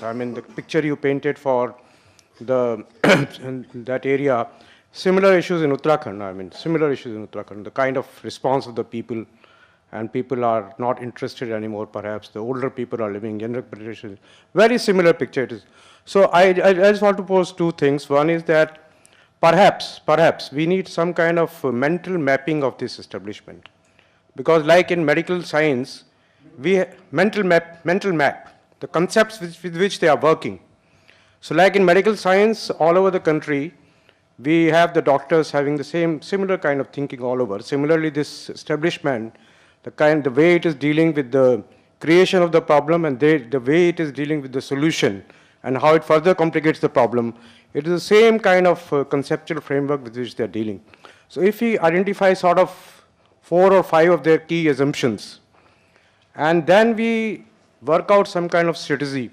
I mean, the picture you painted for the that area, similar issues in Uttarakhand. I mean, similar issues in Uttarakhand. The kind of response of the people, and people are not interested anymore. Perhaps the older people are living younger generation. Very similar picture it is. So I just want to pose two things. One is that perhaps we need some kind of mental mapping of this establishment, because like in medical science, mental map, the concepts with which they are working. So like in medical science, all over the country, we have the doctors having the similar kind of thinking all over. Similarly, this establishment, the way it is dealing with the creation of the problem and the way it is dealing with the solution and how it further complicates the problem, it is the same kind of conceptual framework with which they are dealing. So if we identify sort of 4 or 5 of their key assumptions, and then we work out some kind of strategy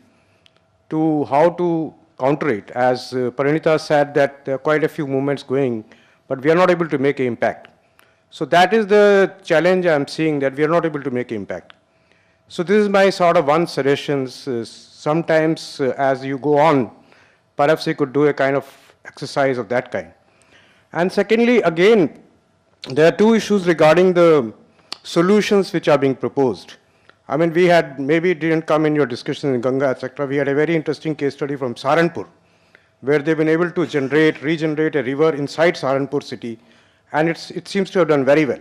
to how to counter it. As Parineeta said, that there are quite a few movements going, but we are not able to make an impact. So that is the challenge I'm seeing, that we are not able to make an impact. So this is my sort of one suggestion. Sometimes as you go on, perhaps you could do a kind of exercise of that kind. And secondly, again, there are two issues regarding the solutions which are being proposed. I mean, we had, maybe it didn't come in your discussion in Ganga, etc. We had a very interesting case study from Saharanpur, where they've been able to regenerate a river inside Saharanpur city, and it seems to have done very well.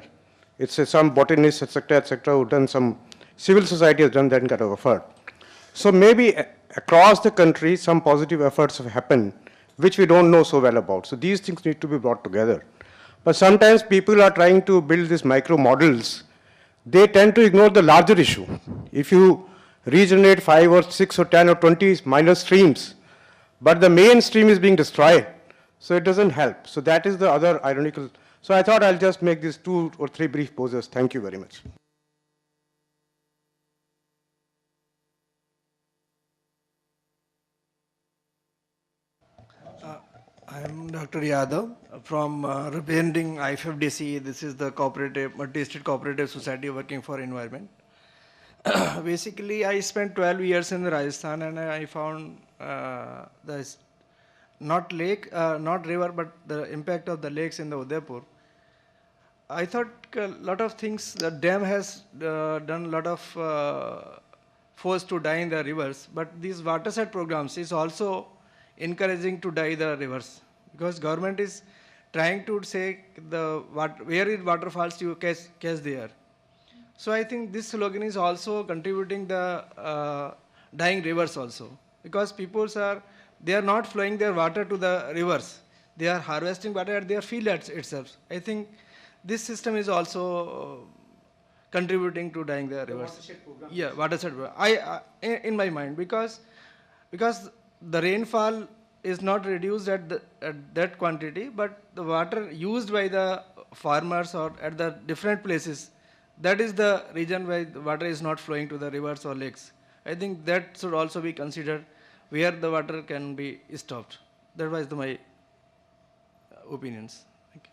It's some botanists, etc., who've done some, civil society has done that kind of effort. So maybe across the country, some positive efforts have happened, which we don't know so well about. So these things need to be brought together. But sometimes people are trying to build these micro models. They tend to ignore the larger issue. If you regenerate 5 or 6 or 10 or 20 minor streams, but the main stream is being destroyed, so it doesn't help. So that is the other ironical. So I thought I'll just make these 2 or 3 brief poses. Thank you very much. I'm Dr. Yadav from representing IFFDC. This is the cooperative, multi-state cooperative society working for environment. Basically, I spent 12 years in Rajasthan, and I found the not lake, not river, but the impact of the lakes in the Udaipur. I thought a lot of things. The dam has done a lot of force to dye the rivers, but these watershed programs is also encouraging to dye the rivers, because government is trying to say where is waterfalls you catch there. So I think this slogan is also contributing the dyeing rivers also, because they are not flowing their water to the rivers. They are harvesting water at their field itself. I think this system is also contributing to dyeing the rivers. Watershed program. Yeah, watershed program. In my mind, because the rainfall is not reduced at that quantity, but the water used by the farmers or at the different places, that is the reason why the water is not flowing to the rivers or lakes. I think that should also be considered, where the water can be stopped. That was my opinions. Thank you.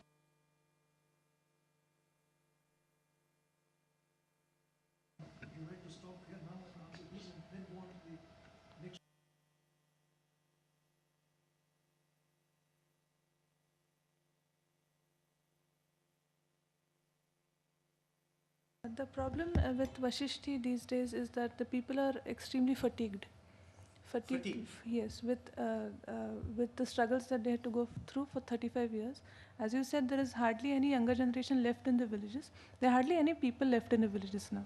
The problem with Vashishti these days is that the people are extremely fatigued. Yes, with the struggles that they had to go through for 35 years. As you said, there is hardly any younger generation left in the villages. There are hardly any people left in the villages now,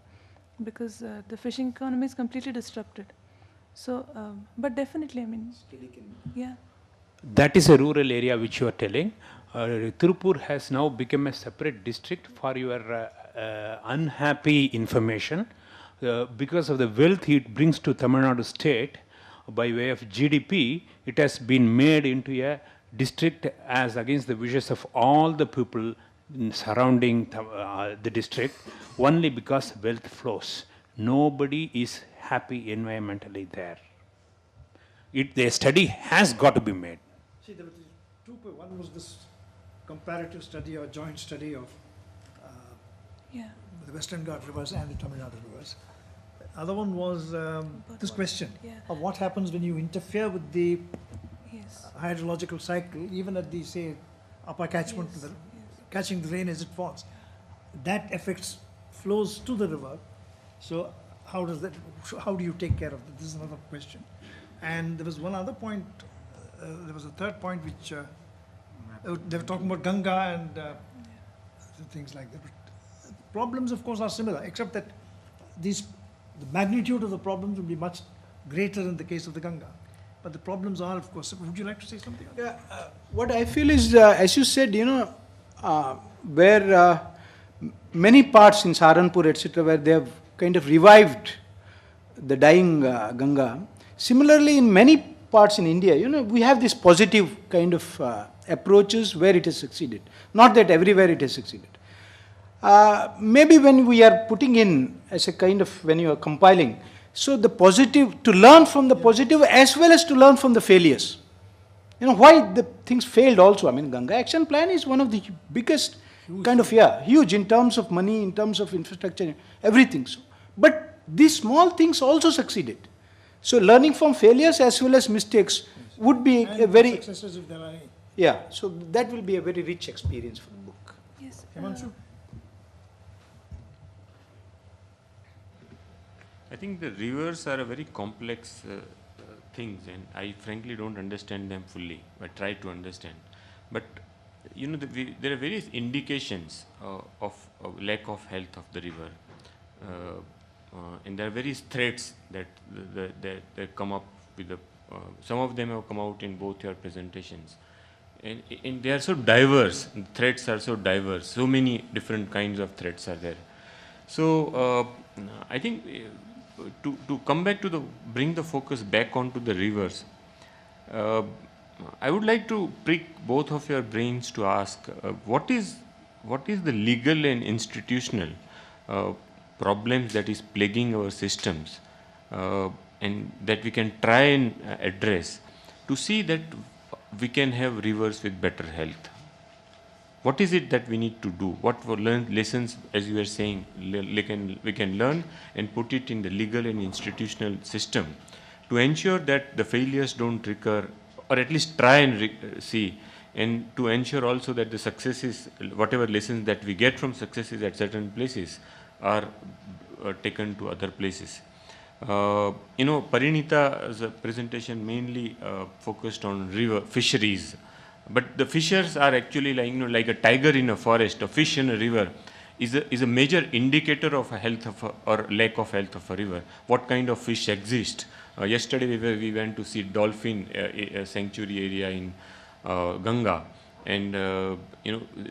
because the fishing economy is completely disrupted. So, but definitely, I mean, yeah. That is a rural area which you are telling. Tirupur has now become a separate district for your unhappy information. Because of the wealth it brings to Tamil Nadu state by way of GDP, it has been made into a district as against the wishes of all the people surrounding the district, only because wealth flows. Nobody is happy environmentally there. The study has got to be made. See, there were two. One was this comparative study or joint study of the Western Ghats rivers and the Tamil Nadu rivers. other one was this question Yeah. of what happens when you interfere with the Yes. hydrological cycle, even at the, say, upper catchment, Yes, yes. catching the rain as it falls. That affects flows to the river. So how does that, how do you take care of that? This is another question. And there was one other point, there was a third point which they were talking about Ganga and things like that. But problems, of course, are similar, except that the magnitude of the problems will be much greater in the case of the Ganga. But the problems are, of course, would you like to say something? Yeah, what I feel is, as you said, where many parts in Saharanpur, etc., where they have kind of revived the dying Ganga. Similarly, in many parts in India, we have this positive kind of approaches where it has succeeded. Not that everywhere it has succeeded. Maybe when we are putting in as a kind of, when you are compiling, so the positive, to learn from the positive as well as to learn from the failures. Why the things failed also. I mean, Ganga Action Plan is one of the biggest huge in terms of money, in terms of infrastructure, everything. So, but these small things also succeeded. So learning from failures as well as mistakes would be And a very, successes if there are any. yeah, so that will be a very rich experience for the book. Yes. Himanshu? I think the rivers are a very complex things, and I frankly don't understand them fully, but try to understand. But there are various indications of lack of health of the river, and there are various threats that that come up with the. Some of them have come out in both your presentations, and they are so diverse. Threats are so diverse. So many different kinds of threats are there. So I think. To come back to bring the focus back onto the rivers, I would like to prick both of your brains to ask what is the legal and institutional problems that is plaguing our systems, and that we can try and address to see that we can have rivers with better health. What is it that we need to do? What lessons, as you were saying, we can learn and put it in the legal and institutional system to ensure that the failures don't recur, or at least try and see, and to ensure also that the successes, whatever lessons that we get from successes at certain places, are taken to other places. Parineeta's presentation mainly focused on river fisheries. But the fishers are actually like a tiger in a forest. A fish in a river is a major indicator of a health of or lack of health of a river. What kind of fish exist? Yesterday we went to see dolphin sanctuary area in Ganga, and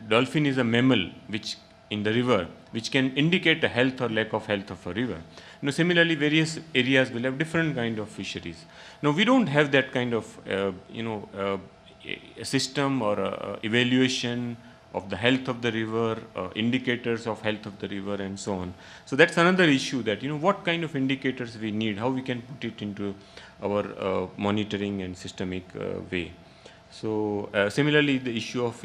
dolphin is a mammal which in the river which can indicate a health or lack of health of a river. Similarly, various areas will have different kind of fisheries. Now we don't have that kind of a system or evaluation of the health of the river, indicators of health of the river, and so on. So that's another issue, that what kind of indicators we need, how we can put it into our monitoring and systemic way. So similarly, the issue of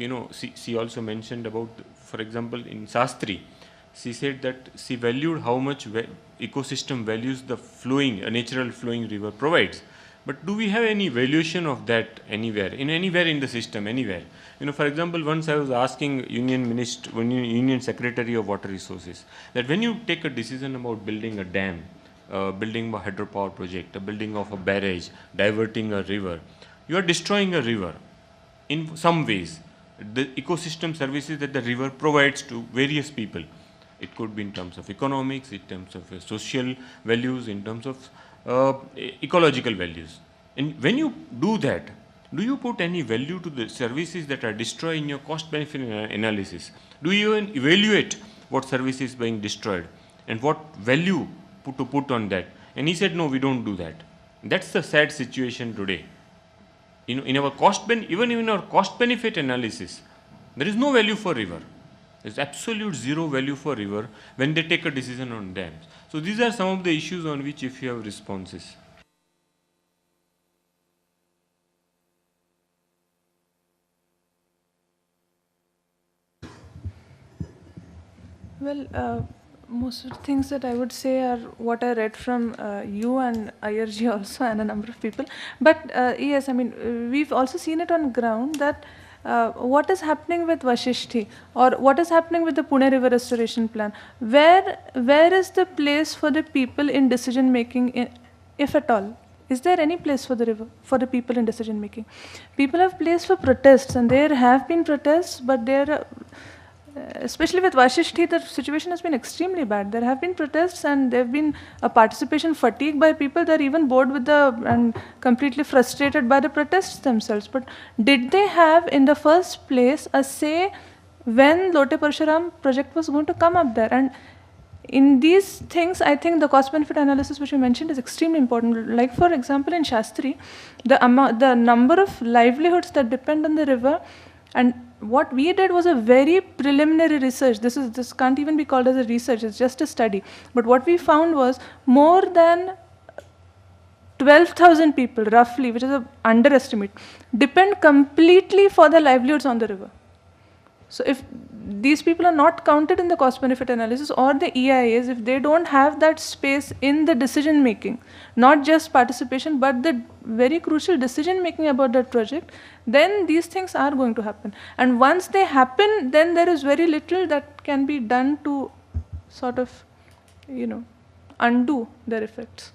she also mentioned about, for example, in Shastri, she said that she valued how much ecosystem values the flowing, a natural flowing river provides. But do we have any valuation of that anywhere in the system, anywhere? For example, once I was asking Union Secretary of Water Resources, that when you take a decision about building a dam, building a hydropower project, a building of a barrage, diverting a river, you are destroying a river in some ways. The ecosystem services that the river provides to various people. It could be in terms of economics, in terms of social values, in terms of ecological values. And when you do that, do you put any value to the services that are destroyed in your cost benefit analysis? Do you even evaluate what service is being destroyed and what value to put on that? And he said, no, we don't do that. That's the sad situation today. In our even in our cost benefit analysis, there is no value for river. There's absolute zero value for river when they take a decision on dams. So these are some of the issues on which, if you have responses. Well, Most of the things that I would say are what I read from you and Iyerji also and a number of people. But yes, I mean, we've also seen it on ground that what is happening with Vashishti or what is happening with the Pune River Restoration Plan? Where is the place for the people in decision making, if at all? Is there any place for the river, for the people in decision making? People have place for protests, and there have been protests, but there, especially with Vashishti, the situation has been extremely bad. There have been protests, and there have been a participation fatigue by people. They're even bored with and completely frustrated by the protests themselves. But did they have, in the first place, a say when Lote Parshuram project was going to come up there? And in these things, I think the cost-benefit analysis which you mentioned is extremely important. Like, for example, in Shastri, the number of livelihoods that depend on the river, and what we did was a very preliminary research. This can't even be called as a research, it's just a study. But what we found was more than 12,000 people, roughly, which is an underestimate, depend completely for their livelihoods on the river. So if these people are not counted in the cost-benefit analysis or the EIAs, if they don't have that space in the decision-making, not just participation, but the very crucial decision-making about that project, then these things are going to happen. And once they happen, then there is very little that can be done to sort of, undo their effects.